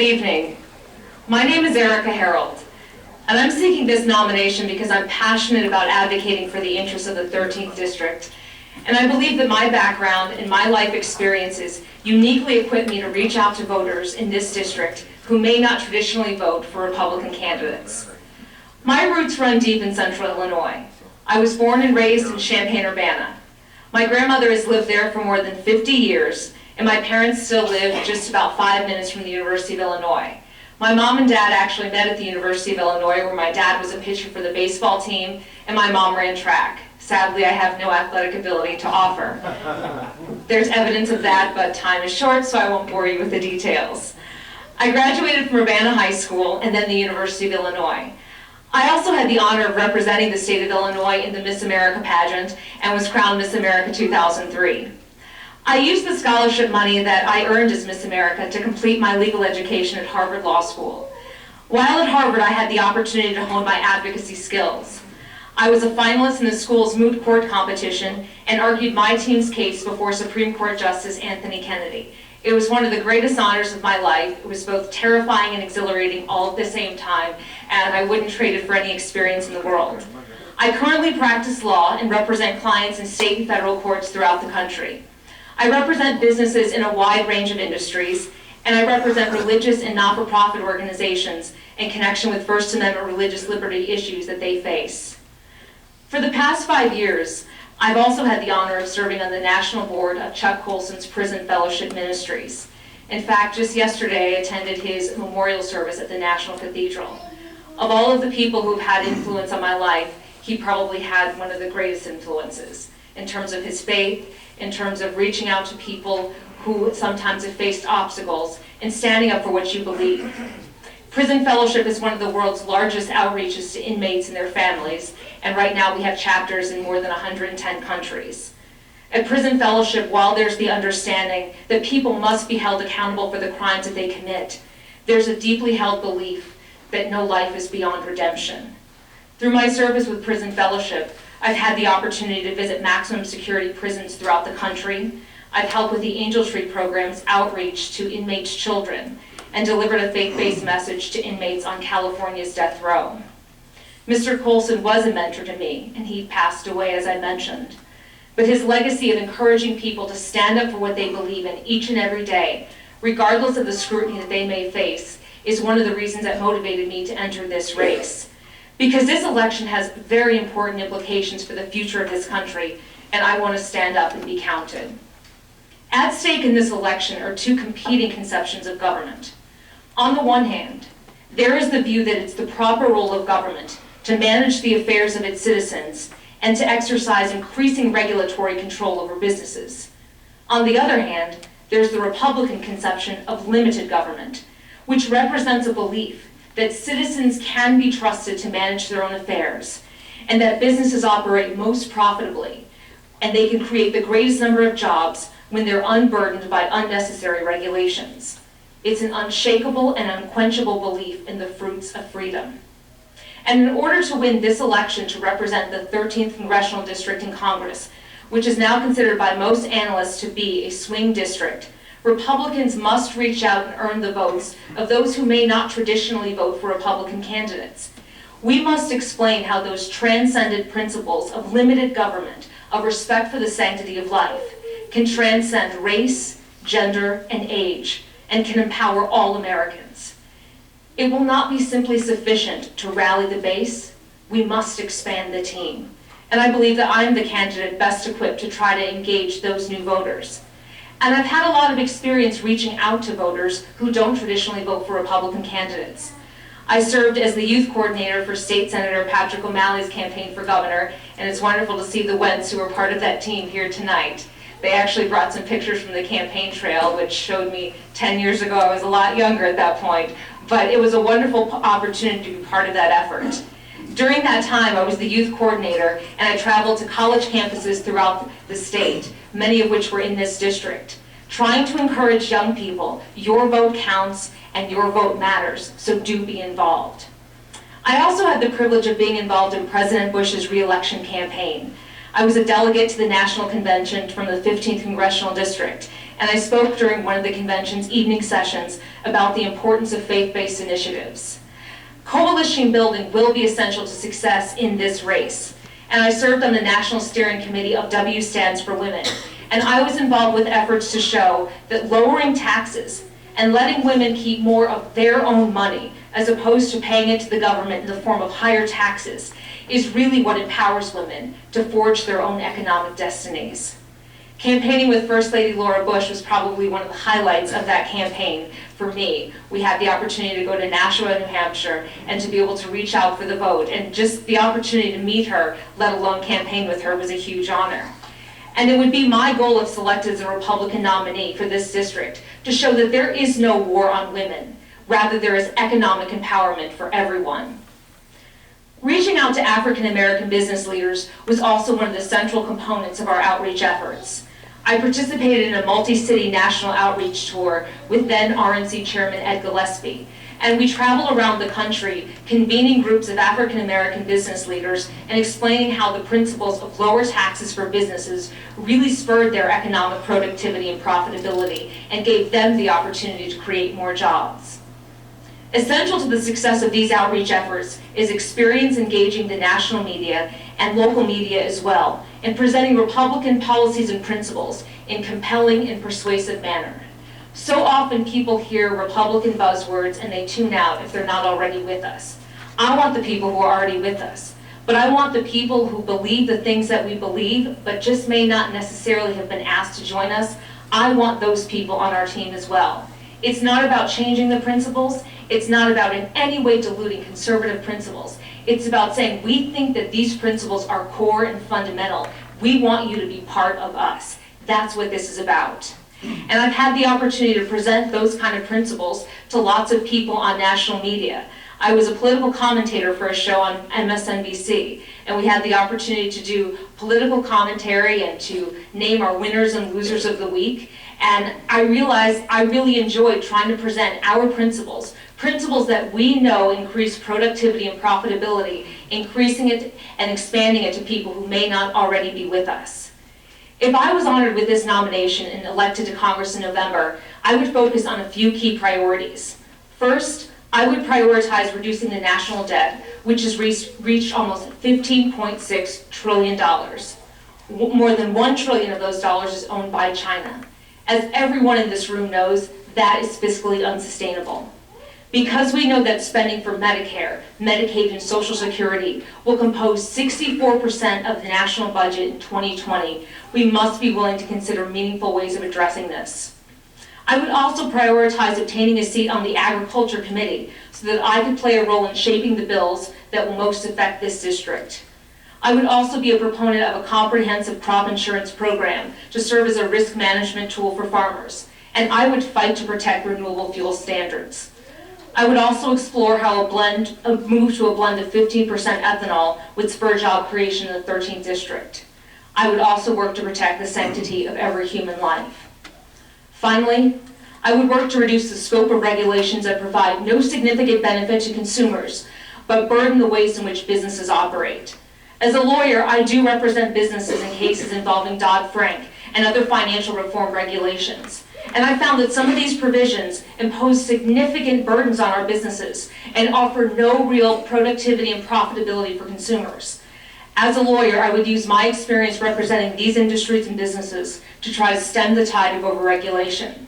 Good evening. My name is Erika, and I'm seeking this nomination because I'm passionate about advocating for the interests of the 13th District, and I believe that my background and my life experiences uniquely equip me to reach out to voters in this district who may not traditionally vote for Republican candidates. My roots run deep in Central Illinois. I was born and raised in Champaign-Urbana. My grandmother has lived there for more than 50 years, and my parents still live just about 5 minutes from the University of Illinois. My mom and dad actually met at the University of Illinois, where my dad was a pitcher for the baseball team, and my mom ran track. Sadly, I have no athletic ability to offer. There's evidence of that, but time is short, so I won't bore you with the details. I graduated from Urbana High School and then the University of Illinois. I also had the honor of representing the state of Illinois in the Miss America pageant and was crowned Miss America 2003. I used the scholarship money that I earned as Miss America to complete my legal education at Harvard Law School. While at Harvard, I had the opportunity to hone my advocacy skills. I was a finalist in the school's moot court competition and argued my team's case before Supreme Court Justice Anthony Kennedy. It was one of the greatest honors of my life. It was both terrifying and exhilarating all at the same time, and I wouldn't trade it for any experience in the world. I currently practice law and represent clients in state and federal courts throughout the country. I represent businesses in a wide range of industries, and I represent religious and not-for-profit organizations in connection with First Amendment religious liberty issues that they face. For the past 5 years, I've also had the honor of serving on the national board of Chuck Colson's Prison Fellowship Ministries. In fact, just yesterday I attended his memorial service at the National Cathedral. Of all of the people who've had influence on my life, he probably had one of the greatest influences in terms of his faith, in terms of reaching out to people who sometimes have faced obstacles, and standing up for what you believe. Prison Fellowship is one of the world's largest outreaches to inmates and their families, and right now we have chapters in more than 110 countries. At Prison Fellowship, while there's the understanding that people must be held accountable for the crimes that they commit, there's a deeply held belief that no life is beyond redemption. Through my service with Prison Fellowship, I've had the opportunity to visit maximum security prisons throughout the country. I've helped with the Angel Tree program's outreach to inmates' children and delivered a faith-based message to inmates on California's death row. Mr. Colson was a mentor to me, and he passed away, as I mentioned. But his legacy of encouraging people to stand up for what they believe in each and every day, regardless of the scrutiny that they may face, is one of the reasons that motivated me to enter this race. Because this election has very important implications for the future of this country, and I want to stand up and be counted. At stake in this election are two competing conceptions of government. On the one hand, there is the view that it's the proper role of government to manage the affairs of its citizens and to exercise increasing regulatory control over businesses. On the other hand, there's the Republican conception of limited government, which represents a belief that citizens can be trusted to manage their own affairs, and that businesses operate most profitably, and they can create the greatest number of jobs when they're unburdened by unnecessary regulations. It's an unshakable and unquenchable belief in the fruits of freedom. And in order to win this election to represent the 13th Congressional District in Congress, which is now considered by most analysts to be a swing district, Republicans must reach out and earn the votes of those who may not traditionally vote for Republican candidates. We must explain how those transcendent principles of limited government, of respect for the sanctity of life, can transcend race, gender, and age, and can empower all Americans. It will not be simply sufficient to rally the base. We must expand the team. And I believe that I'm the candidate best equipped to try to engage those new voters. And I've had a lot of experience reaching out to voters who don't traditionally vote for Republican candidates. I served as the youth coordinator for State Senator Patrick O'Malley's campaign for governor, and it's wonderful to see the Wents who are part of that team here tonight. They actually brought some pictures from the campaign trail, which showed me 10 years ago. I was a lot younger at that point, but it was a wonderful opportunity to be part of that effort. During that time, I was the youth coordinator, and I traveled to college campuses throughout the state, many of which were in this district, trying to encourage young people, your vote counts and your vote matters, so do be involved. I also had the privilege of being involved in President Bush's re-election campaign. I was a delegate to the National Convention from the 15th Congressional District, and I spoke during one of the convention's evening sessions about the importance of faith-based initiatives. Coalition building will be essential to success in this race, and I served on the National Steering Committee of W Stands for Women, and I was involved with efforts to show that lowering taxes and letting women keep more of their own money as opposed to paying it to the government in the form of higher taxes is really what empowers women to forge their own economic destinies. Campaigning with First Lady Laura Bush was probably one of the highlights of that campaign for me. We had the opportunity to go to Nashua, New Hampshire, and to be able to reach out for the vote, and just the opportunity to meet her, let alone campaign with her, was a huge honor. And it would be my goal if selected as a Republican nominee for this district to show that there is no war on women. Rather, there is economic empowerment for everyone. Reaching out to African American business leaders was also one of the central components of our outreach efforts. I participated in a multi-city national outreach tour with then RNC Chairman Ed Gillespie, and we traveled around the country convening groups of African American business leaders and explaining how the principles of lower taxes for businesses really spurred their economic productivity and profitability and gave them the opportunity to create more jobs. Essential to the success of these outreach efforts is experience engaging the national media and local media as well in presenting Republican policies and principles in compelling and persuasive manner. So often people hear Republican buzzwords and they tune out if they're not already with us. I want the people who are already with us, but I want the people who believe the things that we believe but just may not necessarily have been asked to join us. I want those people on our team as well. It's not about changing the principles. It's not about in any way diluting conservative principles. It's about saying we think that these principles are core and fundamental. We want you to be part of us. That's what this is about. And I've had the opportunity to present those kind of principles to lots of people on national media. I was a political commentator for a show on MSNBC, and we had the opportunity to do political commentary and to name our winners and losers of the week. And I realized I really enjoyed trying to present our principles that we know increase productivity and profitability, increasing it and expanding it to people who may not already be with us. If I was honored with this nomination and elected to Congress in November, I would focus on a few key priorities. First, I would prioritize reducing the national debt, which has reached almost $15.6 trillion. More than $1 trillion of those dollars is owned by China. As everyone in this room knows, that is fiscally unsustainable. Because we know that spending for Medicare, Medicaid, and Social Security will compose 64% of the national budget in 2020, we must be willing to consider meaningful ways of addressing this. I would also prioritize obtaining a seat on the Agriculture Committee so that I could play a role in shaping the bills that will most affect this district. I would also be a proponent of a comprehensive crop insurance program to serve as a risk management tool for farmers, and I would fight to protect renewable fuel standards. I would also explore how a move to a blend of 15% ethanol would spur job creation in the 13th district. I would also work to protect the sanctity of every human life. Finally, I would work to reduce the scope of regulations that provide no significant benefit to consumers, but burden the ways in which businesses operate. As a lawyer, I do represent businesses in cases involving Dodd-Frank and other financial reform regulations. And I found that some of these provisions impose significant burdens on our businesses and offer no real productivity and profitability for consumers. As a lawyer, I would use my experience representing these industries and businesses to try to stem the tide of overregulation.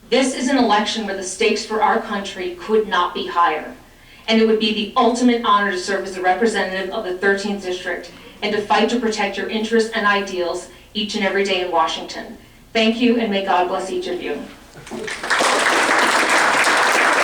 This is an election where the stakes for our country could not be higher. And it would be the ultimate honor to serve as a representative of the 13th District and to fight to protect your interests and ideals each and every day in Washington. Thank you, and may God bless each of you.